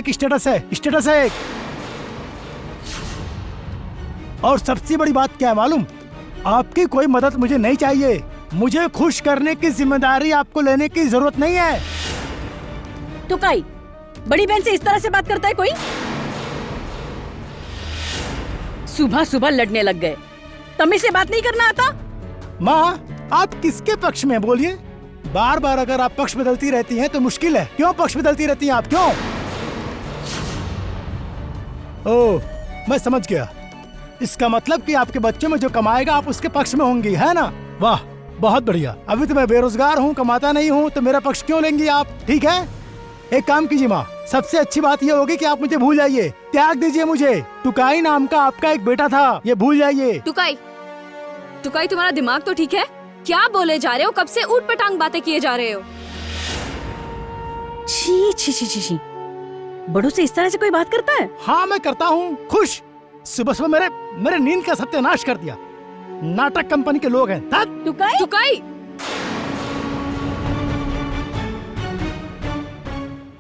एक स्टेटस है, स्टेटस है एक। और सबसे बड़ी बात क्या है मालूम? आपकी कोई मदद मुझे नहीं चाहिए। मुझे खुश करने की जिम्मेदारी आपको लेने की जरूरत नहीं है। टुकाई, बड़ी बहन से इस तरह से बात करता है कोई? सुबह सुबह लड़ने लग गए। तमीज से बात नहीं करना आता? माँ, आप किसके पक्ष में बोलिए? बार बार अगर आप पक्ष बदलती रहती हैं तो मुश्किल है। क्यों पक्ष बदलती रहती हैं आप, क्यों? ओह, मैं समझ गया। इसका मतलब कि आपके बच्चे में जो कमाएगा आप उसके पक्ष में होंगी, है ना? वाह, बहुत बढ़िया। अभी तो मैं बेरोजगार हूँ, कमाता नहीं हूँ, तो मेरा पक्ष क्यों लेंगी आप? ठीक है, एक काम कीजिए माँ, सबसे अच्छी बात ये होगी कि आप मुझे भूल जाइए, त्याग दीजिए मुझे। टुकाई नाम का आपका एक बेटा था, ये भूल जाइए। टुकाई, टुकाई तुम्हारा दिमाग तो ठीक है? क्या बोले जा रहे हो? कब से ऊट पटांग बातें किए जा रहे हो? छी छी छी छी छी, बड़ों से इस तरह से कोई बात करता है? हाँ मैं करता हूँ, खुश। सुबह सुबह मेरे नींद का सत्यानाश कर दिया। नाटक कंपनी के लोग हैं। टुकाई, टुकाई,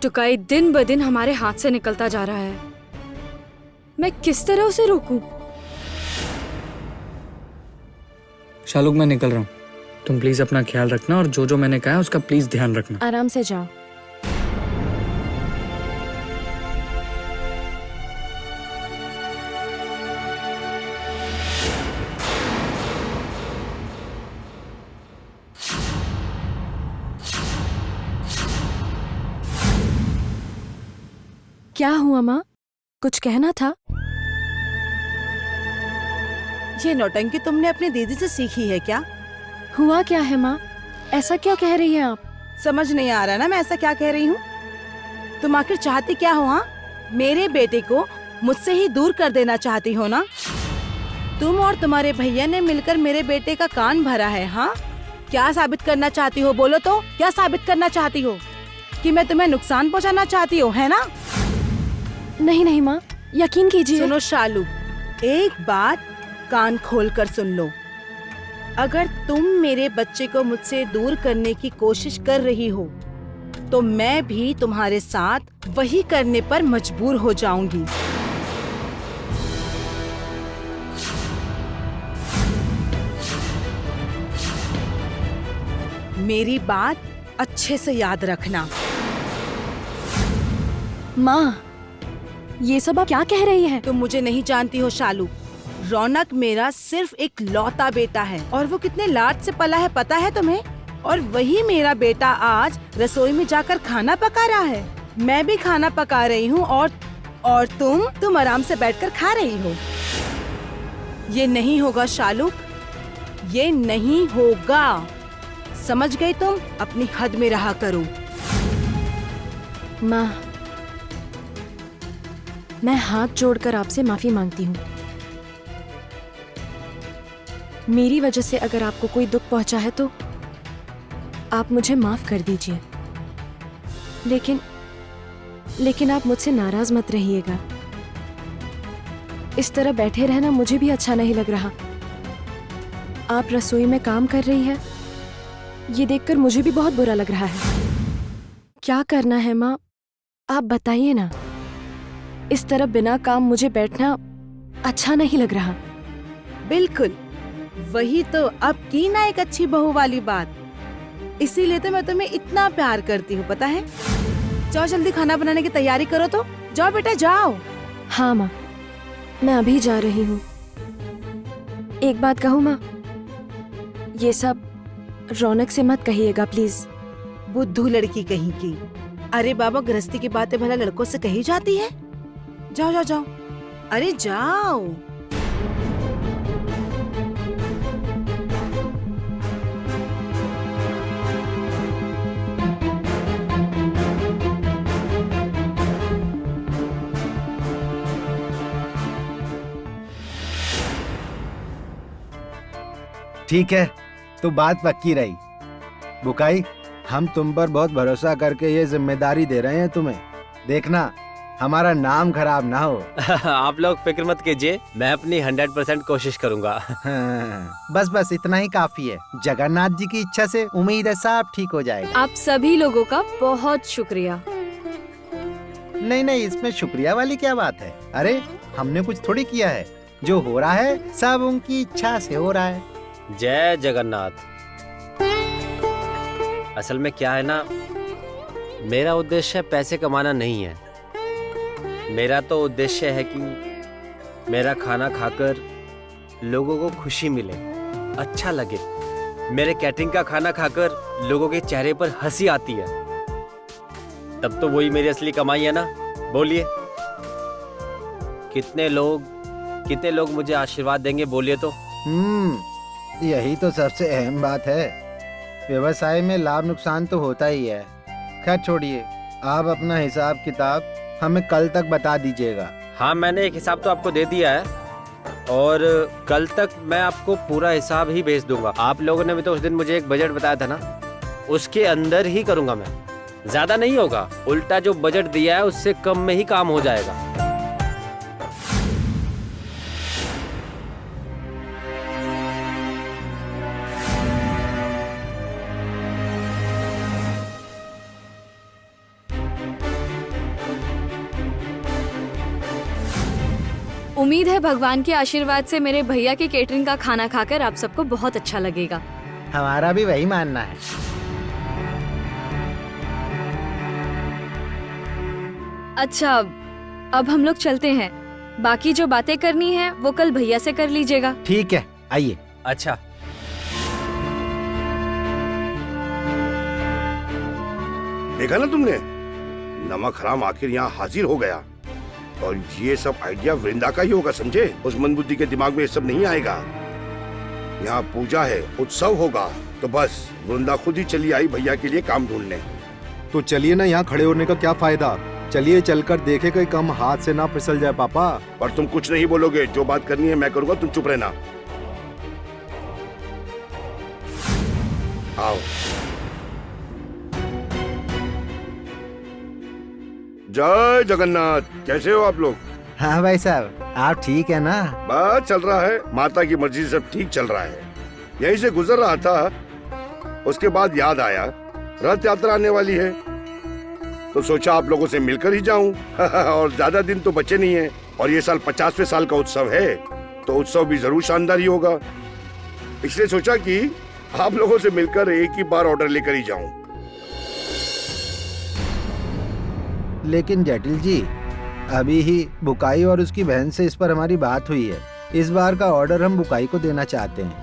टुकाई दिन ब दिन हमारे हाथ से निकलता जा रहा है। मैं किस तरह उसे रोकूं? शालुक, मैं निकल रहा हूँ। तुम प्लीज अपना ख्याल रखना और जो जो मैंने कहा है उसका प्लीज ध्यान रखना। आराम से जाओ। क्या हुआ माँ? कुछ कहना था? ये नौटंकी तुमने अपनी दीदी से सीखी है क्या? हुआ क्या है माँ? ऐसा क्यों कह रही हैं आप? समझ नहीं आ रहा ना मैं ऐसा क्या कह रही हूँ। तुम आखिर चाहती क्या हो? हाँ, मेरे बेटे को मुझसे ही दूर कर देना चाहती हो ना? तुम और तुम्हारे भैया ने मिलकर मेरे बेटे का कान भरा है। हाँ, क्या साबित करना चाहती हो? बोलो तो, क्या साबित करना चाहती हो? कि मैं तुम्हें नुकसान पहुँचाना चाहती हो, है ना? नहीं नहीं माँ, यकीन कीजिए। सुनो शालू, एक बात कान खोल कर सुन लो। अगर तुम मेरे बच्चे को मुझसे दूर करने की कोशिश कर रही हो तो मैं भी तुम्हारे साथ वही करने पर मजबूर हो जाऊंगी। मेरी बात अच्छे से याद रखना। माँ, ये सब आप क्या कह रही हैं? तुम मुझे नहीं जानती हो शालू। रौनक मेरा सिर्फ एक लौता बेटा है और वो कितने लाड से पला है पता है तुम्हें? और वही मेरा बेटा आज रसोई में जाकर खाना पका रहा है। मैं भी खाना पका रही हूँ और तुम आराम से बैठकर खा रही हो। ये नहीं होगा शालू, ये नहीं होगा। समझ गई तुम? अपनी हद में रहा करो। माँ, मैं हाथ जोड़कर आपसे माफी मांगती हूँ। मेरी वजह से अगर आपको कोई दुख पहुंचा है तो आप मुझे माफ कर दीजिए। लेकिन आप मुझसे नाराज मत रहिएगा। इस तरह बैठे रहना मुझे भी अच्छा नहीं लग रहा। आप रसोई में काम कर रही हैं, ये देखकर मुझे भी बहुत बुरा लग रहा है। क्या करना है माँ, आप बताइए ना। इस तरह बिना काम मुझे बैठना अच्छा नहीं लग रहा। बिल्कुल, वही तो अब की ना एक अच्छी बहू वाली बात। इसीलिए तो मैं तुम्हें इतना प्यार करती हूँ, पता है? जाओ जल्दी खाना बनाने की तैयारी करो तो। जाओ बेटा जाओ। हाँ माँ, मैं अभी जा रही हूँ। एक बात कहूँ माँ, ये सब रौनक से मत कहिएगा प्लीज। बुद्धू लड़की कहीं की। अरे बाबा, गृहस्थी की बातें भला लड़कों से कही जाती है? जाओ जाओ जाओ, अरे जाओ। ठीक है, तो बात पक्की रही। बुकाई, हम तुम पर बहुत भरोसा करके ये जिम्मेदारी दे रहे हैं तुम्हें। देखना हमारा नाम खराब ना हो। आप लोग फिक्र मत कीजिए, मैं अपनी 100% कोशिश करूंगा। हाँ, बस इतना ही काफी है। जगन्नाथ जी की इच्छा से उम्मीद है सब ठीक हो जाएगा। आप सभी लोगों का बहुत शुक्रिया। नहीं नहीं, इसमें शुक्रिया वाली क्या बात है। अरे हमने कुछ थोड़ी किया है, जो हो रहा है सब उनकी इच्छा से हो रहा है। जय जगन्नाथ। असल में क्या है ना, मेरा उद्देश्य पैसे कमाना नहीं है। मेरा तो उद्देश्य है कि मेरा खाना खाकर लोगों को खुशी मिले, अच्छा लगे। मेरे कैटरिंग का खाना खाकर लोगों के चेहरे पर हंसी आती है, तब तो वही मेरी असली कमाई है ना। बोलिए, कितने लोग मुझे आशीर्वाद देंगे, बोलिए तो। यही तो सबसे अहम बात है। व्यवसाय में लाभ नुकसान तो होता ही है। खैर छोड़िए, आप अपना हिसाब किताब हमें कल तक बता दीजिएगा। हाँ, मैंने एक हिसाब तो आपको दे दिया है और कल तक मैं आपको पूरा हिसाब ही भेज दूंगा। आप लोगों ने भी तो उस दिन मुझे एक बजट बताया था ना, उसके अंदर ही करूंगा मैं। ज्यादा नहीं होगा, उल्टा जो बजट दिया है उससे कम में ही काम हो जाएगा। उम्मीद है भगवान के आशीर्वाद से मेरे भैया के केटरिंग का खाना खाकर आप सबको बहुत अच्छा लगेगा। हमारा भी वही मानना है। अच्छा, अब हम लोग चलते हैं। बाकी जो बातें करनी है वो कल भैया से कर लीजिएगा। ठीक है, आइए। अच्छा, देखा ना तुमने, नमक हराम आखिर यहाँ हाजिर हो गया। और ये सब आइडिया वृंदा का ही होगा, समझे। उस मंदबुद्धि के दिमाग में ये सब नहीं आएगा। यहाँ पूजा है, उत्सव होगा, तो बस वृंदा खुद ही चली आई भैया के लिए काम ढूंढने। तो चलिए ना, यहाँ खड़े होने का क्या फायदा। चलिए चलकर देखे कहीं कम हाथ से ना फिसल जाए पापा। पर तुम कुछ नहीं बोलोगे, जो बात करनी है मैं करूंगा, तुम चुप रहना। आओ। जय जगन्नाथ। कैसे हो आप लोग? हाँ भाई साहब, आप ठीक है ना? बस चल रहा है, माता की मर्जी से सब ठीक चल रहा है। यहीं से गुजर रहा था, उसके बाद याद आया रथ यात्रा आने वाली है, तो सोचा आप लोगों से मिलकर ही जाऊं। और ज्यादा दिन तो बचे नहीं है, और ये साल 50वें साल का उत्सव है, तो उत्सव भी जरूर शानदार ही होगा। इसलिए सोचा कि आप लोगों से मिलकर एक ही बार ऑर्डर लेकर ही जाऊं। लेकिन जटिल जी, अभी ही बुकाई और उसकी बहन से इस पर हमारी बात हुई है। इस बार का ऑर्डर हम बुकाई को देना चाहते हैं।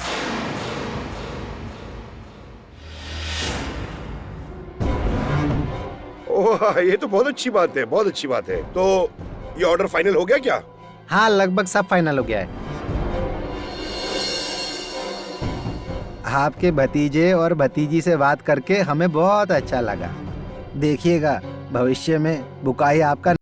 ओह, ये तो बहुत अच्छी बात है, बहुत अच्छी बात है। तो ये ऑर्डर फाइनल हो गया क्या? हाँ, लगभग सब फाइनल हो गया है। आपके भतीजे और भतीजी से बात करके हमें बहुत अच्छा लगा। देखिएगा, भविष्य में बुकाई आपका